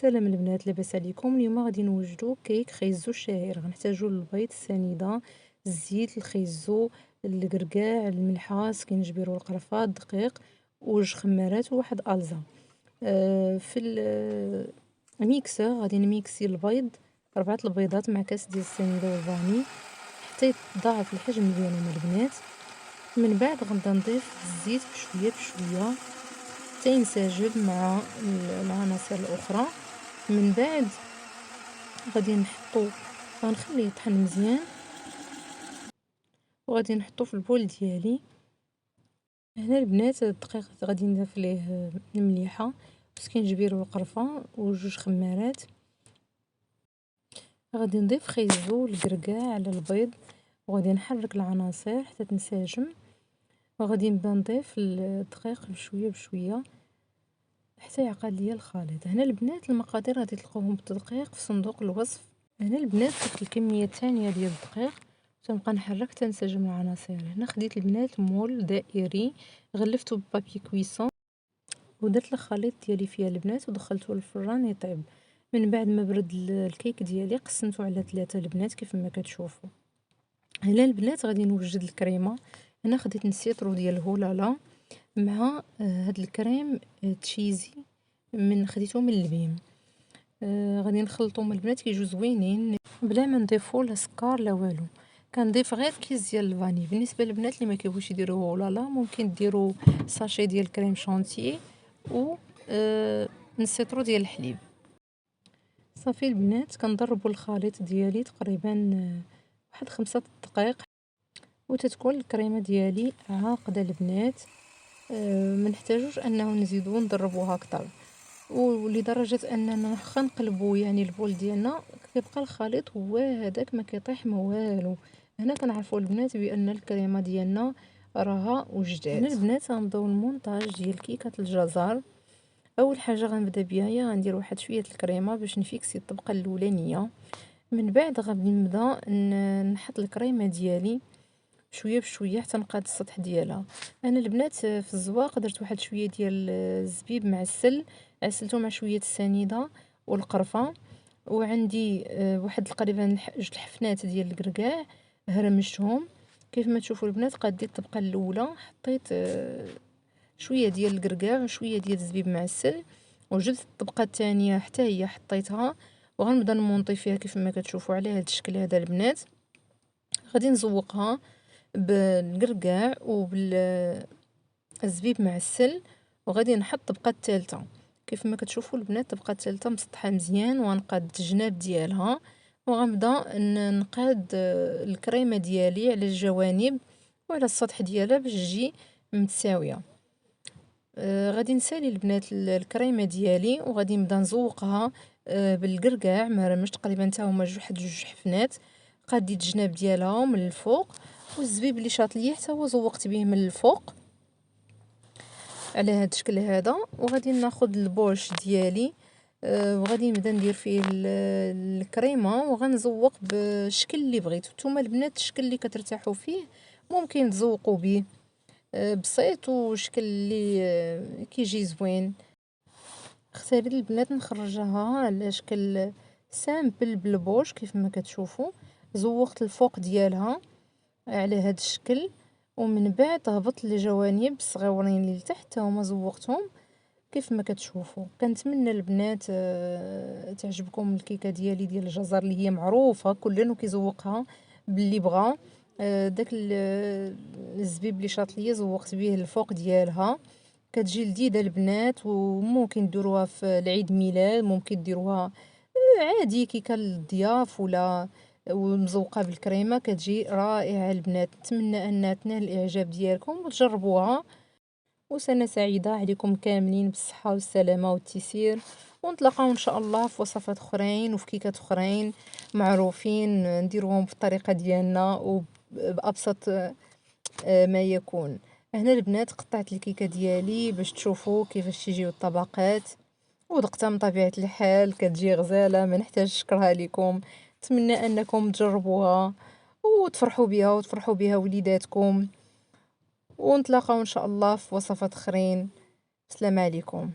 سلام البنات، لاباس عليكم؟ اليوم غادي نوجدو كيك خيزو الشهير. غنحتاجو البيض، السنيده، الزيت، الخيزو، الكركاع، الملحه، سكينجبير والقرفه، الدقيق، وجوج خمارات وواحد الزا. في الميكسور غادي نميكسي البيض، 4 البيضات مع كاس ديال السنيده والفاني حتى يتضاعف الحجم ديالهم البنات. من بعد غنبدا نضيف الزيت بشويه بشويه حتى ينسجم مع العناصر الاخرى. من بعد غنخليه يطحن مزيان وغادي نحطو في البول ديالي. هنا البنات الدقيق غادي نضيف ليه المليحه والسكينجبير والقرفه وجوج خمارات. غادي نضيف خيزو والكركاع على البيض وغادي نحرك العناصر حتى تنسجم، وغادي نبدا نضيف الدقيق بشويه بشويه حتى يعقد ليا الخليط. هنا البنات المقادير غادي تلقاوهم بالتدقيق في صندوق الوصف. هنا البنات درت الكميه الثانيه ديال الدقيق، تنبقى نحرك حتى تنسجم العناصر. هنا خديت البنات مول دائري غلفتو ببابي كويسون ودرت الخليط ديالي فيها البنات ودخلته للفران يطيب. من بعد ما برد الكيك ديالي قسمته على 3 البنات كيف ما كتشوفوا. هنا البنات غادي نوجد الكريمه. هنا خديت السيترو ديال هولالا مع هاد الكريم تشيزي خديته من البيم. غادي نخلطهم البنات كيجيو زوينين بلا ما نضيفو لا سكر لا والو. كنضيف غير كيس ديال الفاني. بالنسبه للبنات اللي ما كيبغيوش يديروا هولالا ممكن ديروا ساشي ديال كريم شانتيي و نسيترو ديال الحليب. صافي البنات كنضربوا الخليط ديالي تقريبا واحد 5 دقائق وتتكون الكريمه ديالي عاقده البنات. ما نحتاجوش انه نزيدو نضربوها اكثر، ولدرجه اننا واخا نقلبوا يعني البول ديالنا كيبقى الخليط هو هذاك ما كيطيح ما والو. هنا كنعرفوا البنات بان الكريمه ديالنا راها وجدات. هنا البنات غنبداو المونتاج ديال كيكه الجزر. اول حاجه غنبدا بها هي غندير واحد شويه الكريمه باش نفيكسي الطبقه الاولانيه. من بعد غادي نبدا نحط الكريمه ديالي شويه بشويه حتى نقاد السطح ديالها. انا البنات في الزواق درت واحد شويه ديال الزبيب معسل، عسلته مع شويه السنيده والقرفه، وعندي واحد تقريبا جوج الحفنات ديال الكركاع هرمشتهم. كيف ما تشوفوا البنات قاديت الطبقه الاولى حطيت شويه ديال الكركاع وشويه ديال الزبيب معسل، وجبت الطبقه الثانيه حتى هي حطيتها وغنبدا نمونطي فيها كيف ما كتشوفوا على هذا الشكل هذا البنات. غادي نزوقها بالكركاع وبالزبيب معسل وغادي نحط الطبقه الثالثه. كيف ما كتشوفوا البنات الطبقه الثالثه مسطحه مزيان وغنقاد الجناب ديالها وغنبدا نقاد الكريمه ديالي على الجوانب وعلى السطح ديالها باش تجي متساويه. غادي نسالي البنات الكريمه ديالي وغادي نبدا نزوقها بالكركاع مرمش تقريبا حتى هما جوج حفنات. قاديت الجناب ديالها من الفوق والزبيب اللي شاط ليا حتى هو زوقت به من الفوق على هذا الشكل هذا. وغادي ناخذ البوش ديالي وغادي نبدا ندير فيه الكريمه وغنزوق بالشكل اللي بغيتو نتوما البنات. الشكل اللي كترتاحوا فيه ممكن تزوقوا به بسيط وشكل اللي كيجي زوين. اختاريت البنات نخرجها على شكل سامبل بالبوش كيف ما كتشوفوا. زوقت الفوق ديالها على هذا الشكل ومن بعد هبط الجوانب الصغيورين اللي لتحت هما زوقتهم كيف ما كتشوفوا. كنتمنى البنات تعجبكم الكيكه ديالي ديال الجزر اللي هي معروفه كلنا كيزوقها باللي بغا. داك الزبيب اللي شاط ليا زوقت به الفوق ديالها. كتجي لذيذه البنات وممكن ديروها في العيد ميلاد، ممكن ديروها عادي كيكه للضياف ولا ومزوقه بالكريمه كتجي رائعه البنات. نتمنى انها تنال الاعجاب ديالكم وتجربوها. وسنه سعيده عليكم كاملين بالصحه والسلامه والتيسير، ونتلاقاو ان شاء الله في وصفات اخرين وفي كيكات اخرين معروفين نديروهم بالطريقه ديالنا وبابسط ما يكون. هنا البنات قطعت الكيكه ديالي باش تشوفوا كيفاش تيجيو الطبقات ودقتها من طبيعه الحال كتجي غزاله ما نحتاج نشكرها لكم. نتمنى انكم تجربوها وتفرحوا بها وتفرحوا بها وليداتكم، ونتلاقاو ان شاء الله في وصفات اخرين. السلام عليكم.